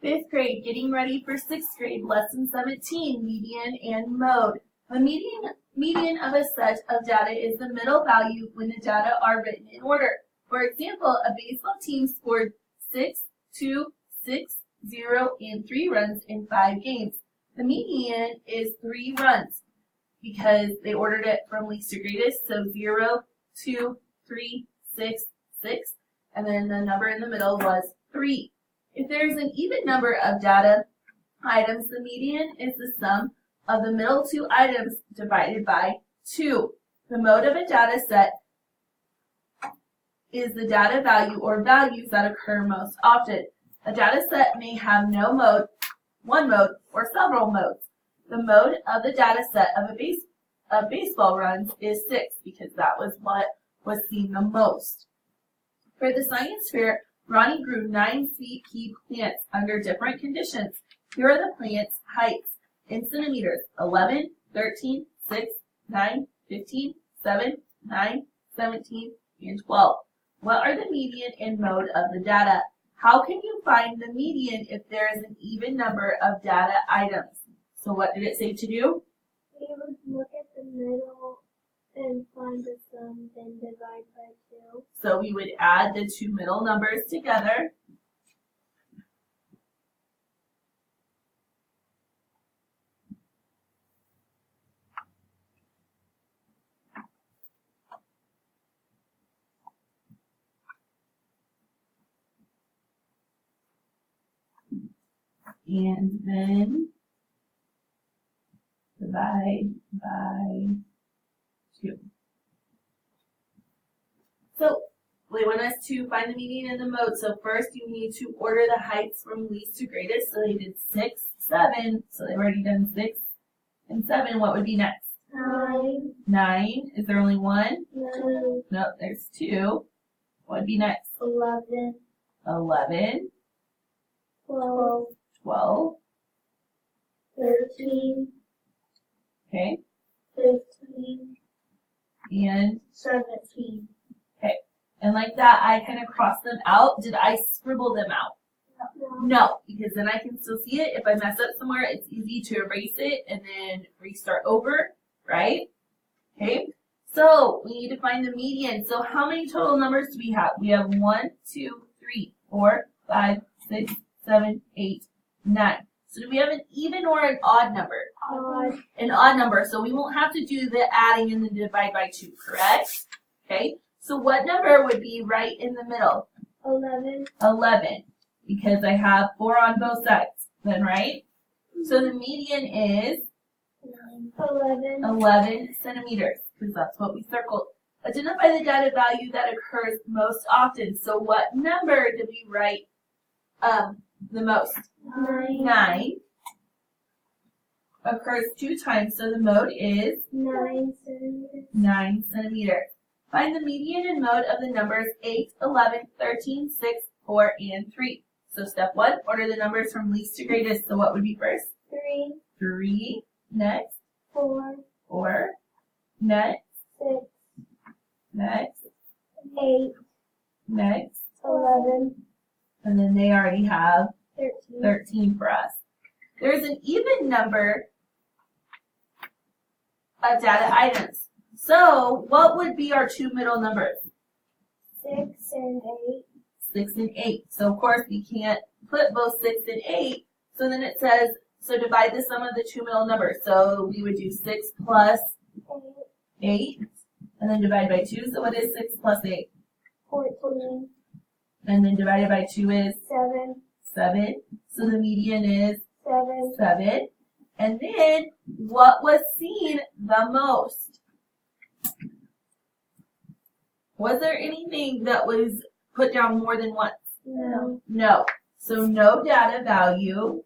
Fifth grade, getting ready for sixth grade, lesson 17, median and mode. The median of a set of data is the middle value when the data are written in order. For example, a baseball team scored 6, 2, 6, 0, and 3 runs in 5 games. The median is 3 runs because they ordered it from least to greatest, so 0, 2, 3, 6, 6, and then the number in the middle was 3. If there is an even number of data items, the median is the sum of the middle 2 items divided by 2. The mode of a data set is the data value or values that occur most often. A data set may have no mode, one mode, or several modes. The mode of the data set of baseball runs is 6 because that was what was seen the most. For the science fair, Ronnie grew 9 sweet pea plants under different conditions. Here are the plants' heights in centimeters: 11, 13, 6, 9, 15, 7, 9, 17, and 12. What are the median and mode of the data? How can you find the median if there is an even number of data items? So what did it say to do? We would look at the middle and find the sum, then divide by 2. So we would add the 2 middle numbers together. And then divide by 2. So they want us to find the median and the mode. So first you need to order the heights from least to greatest. So they did 6, 7. So they've already done 6 and 7. What would be next? 9. 9. Is there only one? No. No, there's 2. What would be next? 11. 11. 12. 12. 13. Okay. 15. And 17. okay. And like that, I kind of cross them out. Did I scribble them out? No. No, because then I can still see it. If I mess up somewhere, it's easy to erase it and then restart over, right? Okay. So we need to find the median. So how many total numbers do we have? We have 1, 2, 3, 4, 5, 6, 7, 8, 9. So do we have an even or an odd number? Odd. An odd number. So we won't have to do the adding and then divide by 2, correct? Okay. So what number would be right in the middle? 11. 11. Because I have 4 on both sides. Then, right? So the median is 11. 11 centimeters. Because that's what we circled. Identify the data value that occurs most often. So what number did we write the most? 9. 9 occurs 2 times, so the mode is 9 centimeters. 9 centimeters. Find the median and mode of the numbers 8, 11, 13, 6, 4, and 3. So step 1, order the numbers from least to greatest. So what would be first? 3. 3, next, 4. 4, next, 6. next, 8. next, 11. and then they already have 13. 13 for us. There's an even number of data items. So what would be our 2 middle numbers? 6 and 8. 6 and 8. So of course we can't put both 6 and 8. So then it says, so divide the sum of the 2 middle numbers. So we would do 6 plus 8 and then divide by 2. So what is 6 plus 8? 14. And then divided by 2 is 7. 7. So the median is 7. 7. And then what was seen the most? Was there anything that was put down more than once? No. No. So no data value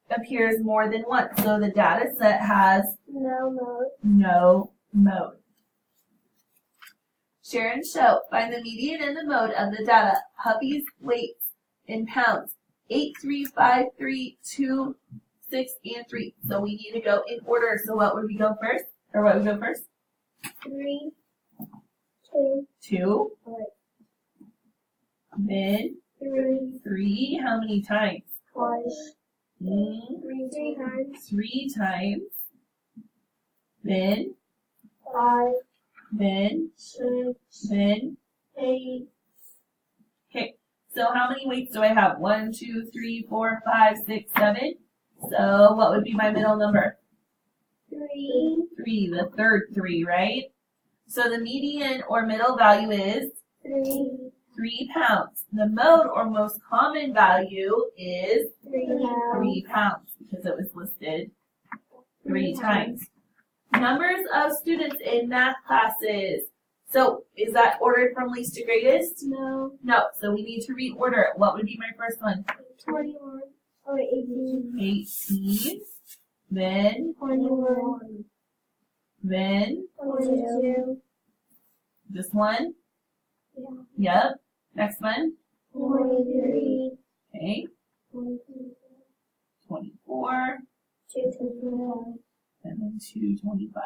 appears more than once. So the data set has No mode. no mode. Share and show. Find the median and the mode of the data. Puppy's weights in pounds. 8, 3, 5, 3, 2, 6, and 3. So we need to go in order. So what would we go first? Or what would we go first? 3. 2. 2. Wait. Then 3. 3, how many times? Twice. 3 times. 3 times. Then, 5. then, 6. then. 8. Okay, so how many weights do I have? 1, 2, 3, 4, 5, 6, 7. So what would be my middle number? 3. 3, the third 3, right? So the median or middle value is 3. 3 pounds. The mode or most common value is 3 pounds because it was listed 3 times. Numbers of students in math classes. So is that ordered from least to greatest? No. No, so we need to reorder it. What would be my first one? 21. Or 18. 18. Then, 21. then, 22. this one. Yeah. Yep. Next one. 23. Okay. 24. 2. And then 225.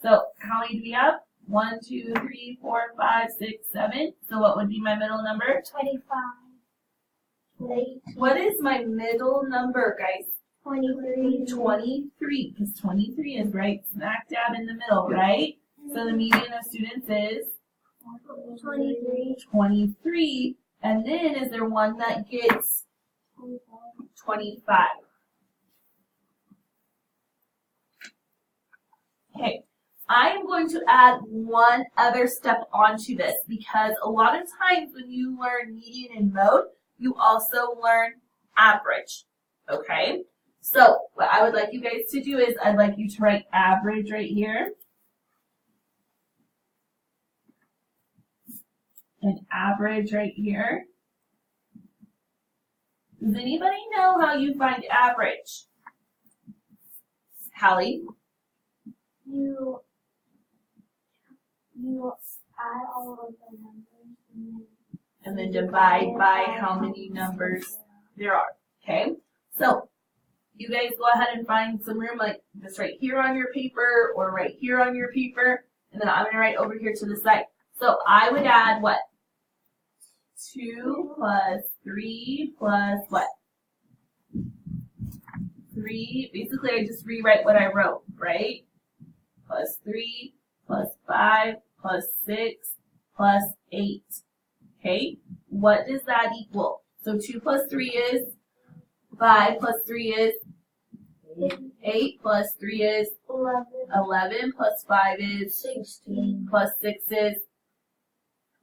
So how many do we have? 1, 2, 3, 4, 5, 6, 7. So what would be my middle number? 25. 8. What is my middle number, guys? 23. 23, because 23 is right smack dab in the middle, right? So the median of students is 23. 23. And then is there one that gets 25? Okay, I am going to add one other step onto this because a lot of times when you learn median and mode, you also learn average, okay? So what I would like you guys to do is I'd like you to write average right here. And average right here. Does anybody know how you find average? Hallie? You add all of the numbers And then divide by how many numbers there are, okay? So, you guys go ahead and find some room like this right here on your paper or right here on your paper, and then I'm going to write over here to the side. So, I would add what? 2 plus 3 plus what? 3, basically I just rewrite what I wrote, right? Plus 3 plus 5 plus 6 plus 8. Okay, what does that equal? So 2 plus 3 is 5 plus 3 is 8 plus 3 is 11 plus 5 is 16 plus 6 is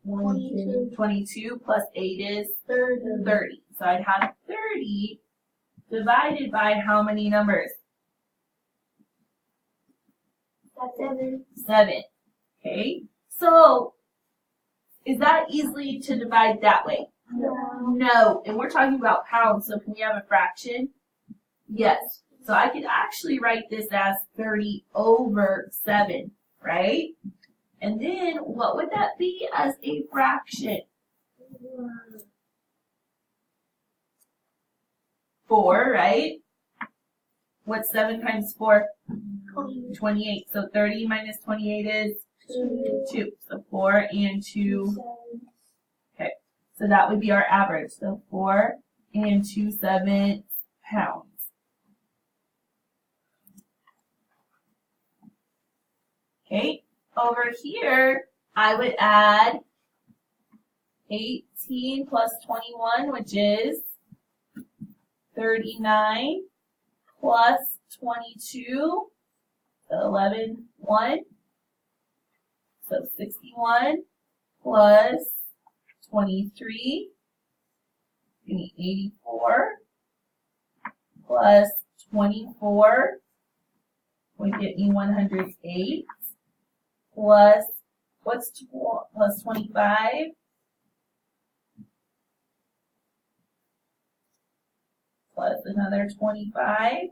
22 22 plus 8 is 30 30. So I'd have 30 divided by how many numbers? 7 7. Okay, so is that easily to divide that way? No, and we're talking about pounds, so can we have a fraction? Yes. So I could actually write this as 30 over 7, right? And then what would that be as a fraction? 4, right? What's 7 times 4? 28. So 30 minus 28 is 2. So 4 and 2. Okay. So that would be our average. So 4 and 2/7 pounds. Okay. Over here, I would add 18 plus 21, which is 39 plus 22, so 11, 1. So 61 plus 23, give me 84, plus 24 would get me 108, plus, plus 25? Plus another 25,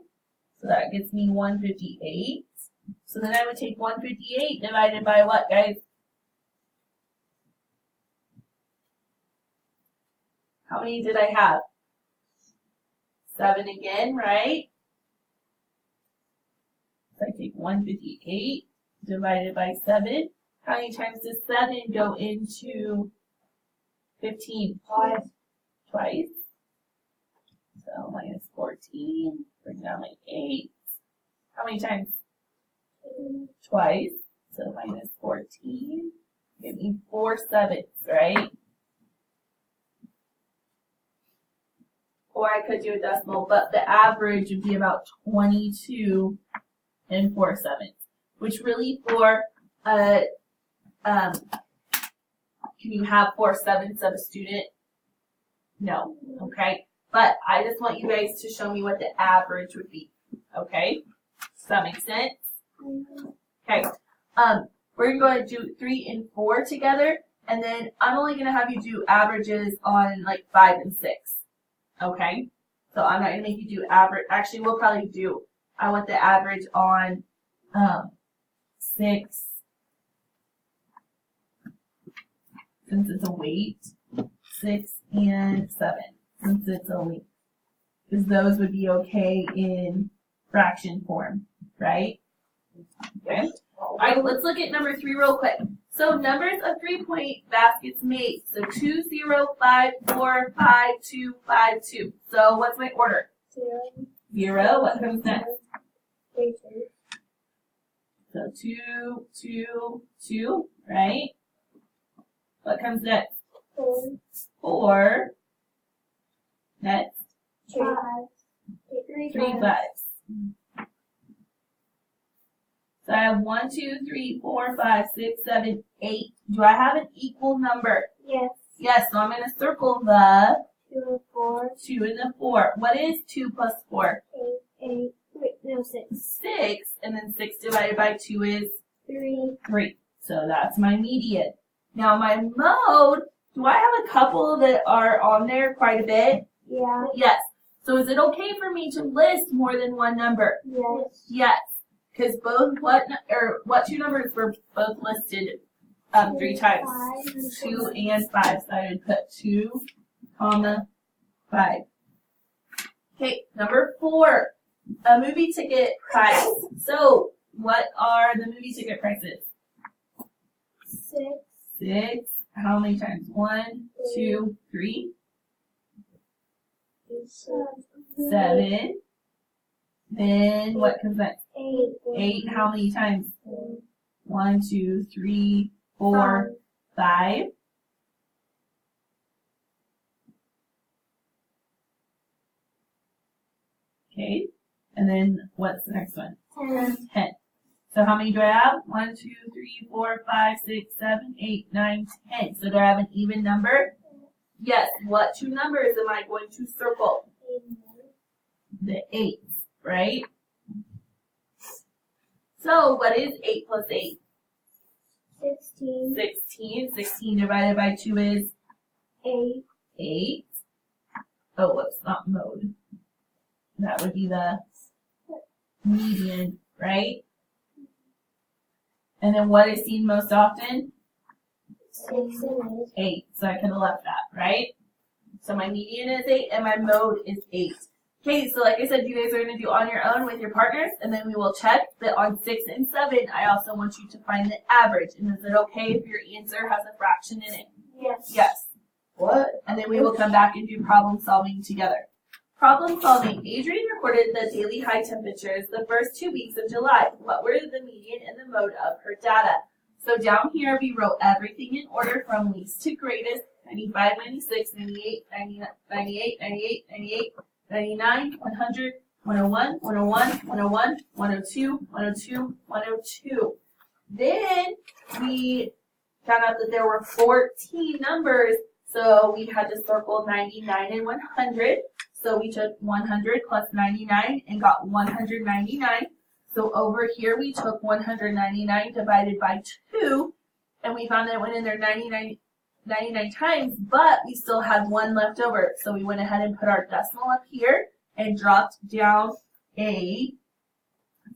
so that gets me 158. So then I would take 158 divided by what, guys? How many did I have? 7 again, right? So I take 158 divided by 7. How many times does 7 go into 15. Twice. So minus 14. Bring down my 8. How many times? Twice. So minus 14. Give me 4/7, right? Or I could do a decimal, but the average would be about 22 and 4/7, which really for can you have 4/7 of a student? No. Okay. But I just want you guys to show me what the average would be. Okay? Does that make sense? Okay. We're going to do 3 and 4 together, and then I'm only going to have you do averages on like 5 and 6. Okay? So I'm not going to make you do average. Actually, we'll probably do, I want the average on 6, since it's a weight, 6 and 7, since it's a weight. Because those would be okay in fraction form, right? Okay. All right, let's look at number 3 real quick. So numbers of 3-point baskets made. So 2, 0, 5, 4, 5, 2, 5, 2. So what's my order? 0. What comes next? 3. So 2, 2, 2, right? What comes next? 4. Next? 5. 3 5s. So I have 1, 2, 3, 4, 5, 6, 7, 8. Do I have an equal number? Yes. Yes, so I'm going to circle the 2 and 4. 2 and the 4. What is 2 plus 4? 8. Wait, no, 6. 6, and then 6 divided by 2 is 3. 3. So that's my median. Now my mode, do I have a couple that are on there quite a bit? Yeah. Yes. So is it okay for me to list more than one number? Yes. Yes. Because both what 2 numbers were both listed 3 times? 2 and 5. So I would put 2, 5. Okay, number 4. A movie ticket price. So what are the movie ticket prices? 6. 6. How many times? 1, 2, 3, 7. Then what comes next? 8. How many times? 1, 2, 3, 4, 5. Okay. And then what's the next one? 10. So how many do I have? 1, 2, 3, 4, 5, 6, 7, 8, 9, 10. So do I have an even number? Yes. What 2 numbers am I going to circle? The 8s, right? So what is 8 plus 8? 16. 16. 16 divided by 2 is 8. 8. Oh, whoops, not mode. That would be the median, right? And then what is seen most often? 6 and 8. 8. So I could have left that, right? So my median is 8 and my mode is 8. Okay, so like I said, you guys are going to do on your own with your partners, and then we will check that on 6 and 7, I also want you to find the average. And is it okay if your answer has a fraction in it? Yes. Yes. What? And then we will come back and do problem solving together. Problem solving. Adrian recorded the daily high temperatures the first 2 weeks of July. What were the median and the mode of her data? So down here we wrote everything in order from least to greatest. 95, 96, 98, 98, 98, 98, 99, 100, 101, 101, 101, 102, 102, 102. Then we found out that there were 14 numbers, so we had to circle 99 and 100. So we took 100 plus 99 and got 199. So over here we took 199 divided by 2, and we found that it went in there 99 times, but we still had 1 left over. So we went ahead and put our decimal up here and dropped down a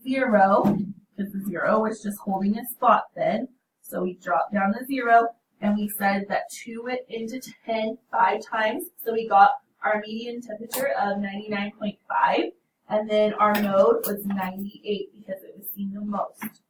0, because the 0 was just holding a spot then. So we dropped down the 0, and we said that 2 went into 10 5 times. So we got our median temperature of 99.5, and then our mode was 98 because it was seen the most.